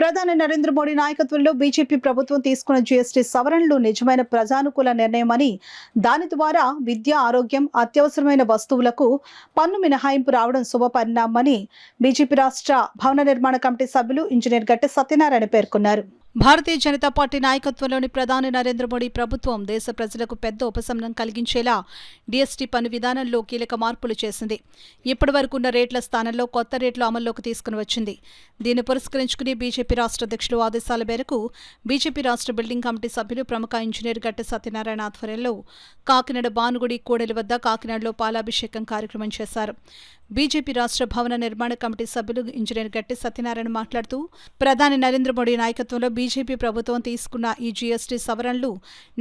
ప్రధాని నరేంద్ర మోడీ నాయకత్వంలో బీజేపీ ప్రభుత్వం తీసుకున్న జీఎస్టీ సవరణలు నిజమైన ప్రజానుకూల నిర్ణయమని, దాని ద్వారా విద్య, ఆరోగ్యం, అత్యవసరమైన వస్తువులకు పన్ను మినహాయింపు రావడం శుభపరిణామని బీజేపీ రాష్ట్ర భవన నిర్మాణ కమిటీ సభ్యులు ఇంజనీర్ గట్టె సత్యనారాయణ పేర్కొన్నారు. భారతీయ జనతా పార్టీ నాయకత్వంలోని ప్రధాని నరేంద్ర మోడీ ప్రభుత్వం దేశ ప్రజలకు పెద్ద ఉపశమనం కలిగించేలా జీఎస్టీ పన్ను విధానంలో కీలక మార్పులు చేసింది. ఇప్పటి వరకు ఉన్న రేట్ల స్థానంలో కొత్త రేట్లు అమల్లోకి తీసుకుని వచ్చింది. దీన్ని పురస్కరించుకుని బీజేపీ రాష్ట్ర అధ్యక్షులు ఆదేశాల మేరకు బీజేపీ రాష్ట్ర బిల్డింగ్ కమిటీ సభ్యులు ప్రముఖ ఇంజనీర్ గట్టె సత్యనారాయణ ఆధ్వర్యంలో కాకినాడ భానుగుడి కూడలి వద్ద కాకినాడలో పాలాభిషేకం కార్యక్రమం చేశారు. బీజేపీ రాష్ట్ర భవన నిర్మాణ కమిటీ సభ్యులు ఇంజనీర్ గట్టె సత్యనారాయణ మాట్లాడుతూ, ప్రధాని నరేంద్ర మోడీ నాయకత్వంలో బీజేపీ ప్రభుత్వం తీసుకున్న ఈ జీఎస్టీ సవరణలు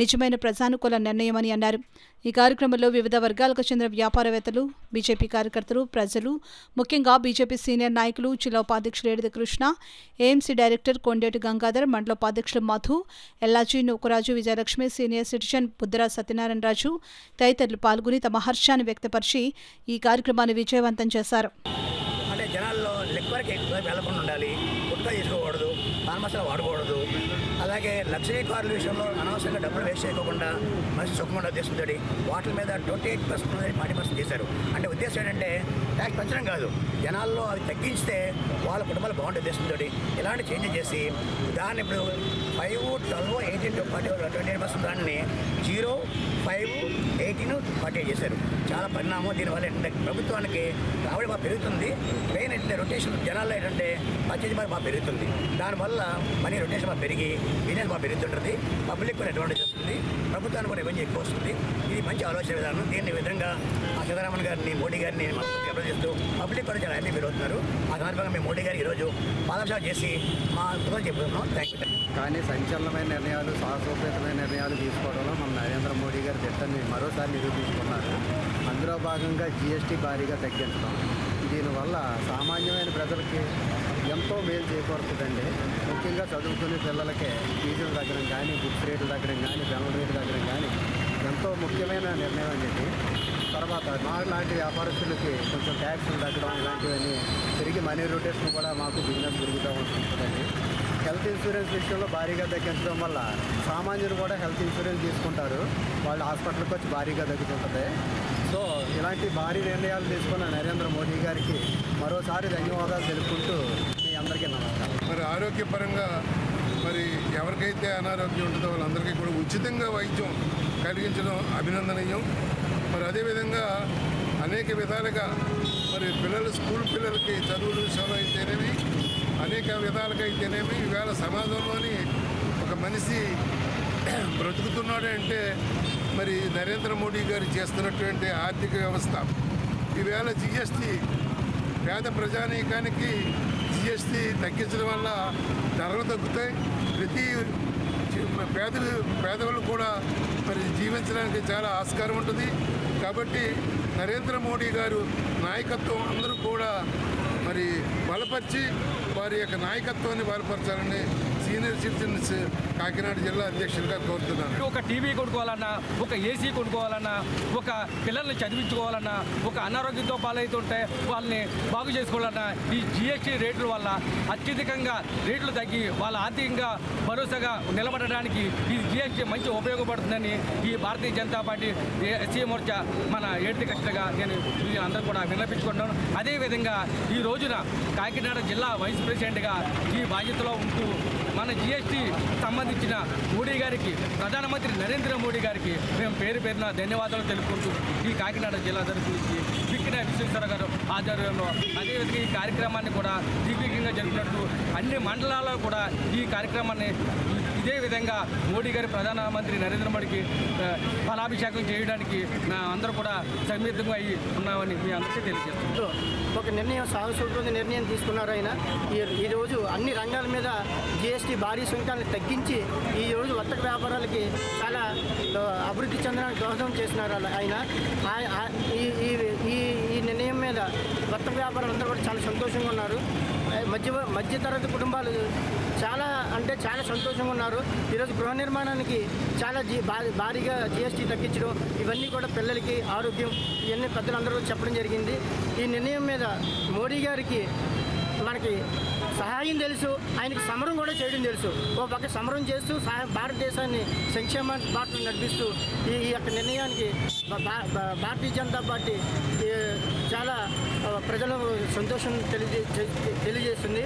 నిజమైన ప్రజానుకూల నిర్ణయమని అన్నారు. ఈ కార్యక్రమంలో వివిధ వర్గాలకు చెందిన వ్యాపారవేత్తలు, బీజేపీ కార్యకర్తలు, ప్రజలు, ముఖ్యంగా బీజేపీ సీనియర్ నాయకులు, జిల్లా ఉపాధ్యక్షులు ఏడిది కృష్ణ, ఏఎంసీ డైరెక్టర్ కొండేటి గంగాధర్, మండల ఉపాధ్యక్షులు మధు, ఎల్లాజీ, నూకరాజు, విజయలక్ష్మి, సీనియర్ సిటిజన్ బుద్ధరా సత్యనారాయణ రాజు తదితరులు పాల్గొని తమ హర్షాన్ని వ్యక్తపరిచి ఈ కార్యక్రమాన్ని విజయవంతం చేశారు. అంటే జనాల్లో లిక్వర్కి ఎక్కువ వెళ్లకుండా ఉండాలి, గుట్కా తీసుకోకూడదు, పాన్ మసాలా వాడకూడదు. అలాగే లగ్జరీ కార్ల విషయంలో అనవసరంగా డబ్బులు వేస్ట్ చేయకుండా మనిషి సుఖంగా తీసుకుంటాడు. వాటి మీద 28% 40% చేశారు. అంటే ఉద్దేశం ఏంటంటే ట్యాక్స్ పెంచడం కాదు, జనాల్లో అవి తగ్గించితే వాళ్ళ కుటుంబాలు బాగుంటుంది తీసుకుంటాడు. ఇలాంటి చేంజెస్ చేసి దాన్ని ఇప్పుడు 5, 12, 18, 28% దాన్ని 0, 5, 18, 48 చేశారు. చాలా పరిణామం. దీనివల్ల ఏంటంటే ప్రభుత్వానికి రాబడి బాగా పెరుగుతుంది. మెయిన్ ఏంటంటే రొటేషన్ జనాల్లో ఏంటంటే పర్చేజ్ బాగా పెరుగుతుంది. దానివల్ల మనీ రొటేషన్ బాగా పెరిగి బిజినెస్ బాగా పెరుగుతుంటుంది. పబ్లిక్ కూడా అడ్వాంటేజ్ వస్తుంది, ప్రభుత్వానికి కూడా రెవెన్యూ ఎక్కువ వస్తుంది. ఇది మంచి ఆలోచన విధానం. దీన్ని విధంగా సీతారామన్ గారిని, మోడీ గారిని అభివృద్ధి చేస్తూ పబ్లిక్ కూడా చాలా హ్యాపీ ఫీల్ అవుతున్నారు. ఆ సందర్భంగా మేము మోడీ గారికి ఈరోజు పాదయాత్ర చేసి మా కృతజ్ఞతలు చెప్పుకుంటున్నాం. Thank you. కానీ సంచలనమైన నిర్ణయాలు, సాహసోపేతమైన నిర్ణయాలు తీసుకోవడంలో మన నరేంద్ర మోడీ గారు దిట్టని మరోసారి నిరూపించుకున్నారు. అందులో భాగంగా జీఎస్టీ భారీగా తగ్గించడం, దీనివల్ల సామాన్యమైన ప్రజలకి ఎంతో మేలు చేకూరుతుందండి. ముఖ్యంగా చదువుకునే పిల్లలకే ఫీజుల దగ్గర కానీ, బుక్స్ రేట్ల దగ్గర కానీ, పెన్నుల రేటు దగ్గర కానీ ఎంతో ముఖ్యమైన నిర్ణయం అనేది. తర్వాత లాంటి వ్యాపారస్తులకి కొంచెం ట్యాక్స్లు తగ్గడం ఇలాంటివన్నీ తిరిగి మనీ రొటేషన్ కూడా మాకు బిజినెస్ పెరుగుతూ ఉంటుందండి. హెల్త్ ఇన్సూరెన్స్ విషయంలో భారీగా తగ్గించడం వల్ల సామాన్యులు కూడా హెల్త్ ఇన్సూరెన్స్ తీసుకుంటారు, వాళ్ళు హాస్పిటల్కి వచ్చి భారీగా తగ్గుతుంటుంది. సో ఇలాంటి భారీ నిర్ణయాలు తీసుకున్న నరేంద్ర మోడీ గారికి మరోసారి ధన్యవాదాలు తెలుపుకుంటూ మీ అందరికీ నమస్కారం. మరి ఆరోగ్యపరంగా మరి ఎవరికైతే అనారోగ్యం ఉంటుందో వాళ్ళందరికీ కూడా ఉచితంగా వైద్యం కలిగించడం అభినందనీయం. మరి అదేవిధంగా అనేక విధాలుగా మరి స్కూల్ పిల్లలకి చదువుల విషయంలో అయితేనేమి, అనేక విధాలుగా అయితేనేమి, ఈవేళ సమాజంలోని ఒక మనిషి బ్రతుకుతున్నాడు అంటే మరి నరేంద్ర మోడీ గారు చేస్తున్నటువంటి ఆర్థిక వ్యవస్థ. ఈవేళ జిఎస్టీ పేద ప్రజానీకానికి జిఎస్టీ తగ్గించడం వల్ల ధరలు తగ్గుతాయి. ప్రతి పేదవాళ్ళు కూడా మరి జీవించడానికి చాలా ఆస్కారం ఉంటుంది. కాబట్టి నరేంద్ర మోడీ గారు నాయకత్వం అందరూ కూడా మరి బలపరిచి వారి యొక్క నాయకత్వాన్ని బలపరచాలని సీనియర్ సిటిజన్స్ కాకినాడ జిల్లా అధ్యక్షులుగా కోరుతున్నాను. ఒక టీవీ కొనుక్కోవాలన్నా, ఒక ఏసీ కొనుక్కోవాలన్నా, ఒక పిల్లల్ని చదివించుకోవాలన్నా, ఒక అనారోగ్యంతో పాలవుతుంటే వాళ్ళని బాగు చేసుకోవాలన్నా ఈ జిఎస్టీ రేట్ల వల్ల అత్యధికంగా రేట్లు తగ్గి వాళ్ళ ఆర్థికంగా భరోసాగా నిలబడడానికి ఈ జిఎస్టీ మంచి ఉపయోగపడుతుందని ఈ భారతీయ జనతా పార్టీ ఎస్సీ మోర్చా మన ఏడిది కృష్ణగా నేను అందరూ కూడా విన్నపించుకుంటున్నాను. అదేవిధంగా ఈ రోజున కాకినాడ జిల్లా వైస్ ప్రెసిడెంట్గా ఈ బాధ్యతలో ఉంటూ మన జిఎస్టీ సంబంధించిన మోడీ గారికి, ప్రధానమంత్రి నరేంద్ర మోడీ గారికి మేము పేరు పేరున ధన్యవాదాలు తెలుపుకుంటూ ఈ కాకినాడ జిల్లా తరఫు నుంచి బిక్కిన విశ్వేశ్వర గారు ఆధ్వర్యంలో అదేవిధంగా ఈ కార్యక్రమాన్ని కూడా దిగ్విజయంగా జరిపినట్టు అన్ని మండలాల్లో కూడా ఈ కార్యక్రమాన్ని ఇదే విధంగా మోడీ గారి, ప్రధానమంత్రి నరేంద్ర మోడీకి ఫలాభిషేకం చేయడానికి అందరూ కూడా సన్నిహితంగా అయ్యి ఉన్నామని మీ అందరికీ తెలియజేస్తున్నాం. ఒక నిర్ణయం, సాహసోపేత నిర్ణయం తీసుకున్నారు ఆయన. ఈరోజు అన్ని రంగాల మీద జిఎస్టీ భారీ సుంకాలను తగ్గించి ఈరోజు వర్తక వ్యాపారాలకి చాలా అభివృద్ధి చెందడానికి దోహదం చేస్తున్నారు ఆయన. ఈ నిర్ణయం మీద వర్తక వ్యాపారులు అందరూ కూడా చాలా సంతోషంగా ఉన్నారు. మధ్యతరగతి కుటుంబాలు చాలా సంతోషంగా ఉన్నారు. ఈరోజు గృహ నిర్మాణానికి చాలా భారీగా జిఎస్టీ తగ్గించడం, ఇవన్నీ కూడా పిల్లలకి ఆరోగ్యం, ఇవన్నీ పెద్దలందరూ చెప్పడం జరిగింది. ఈ నిర్ణయం మీద మోడీ గారికి మనకి సహాయం తెలుసు, ఆయనకి సమరం కూడా చేయడం తెలుసు. ఓ పక్క సమరం చేస్తూ భారతదేశాన్ని సంక్షేమ బాటలు నడిపిస్తూ ఈ యొక్క నిర్ణయానికి భారతీయ జనతా పార్టీ చాలా ప్రజలు సంతోషం తెలియజేస్తుంది.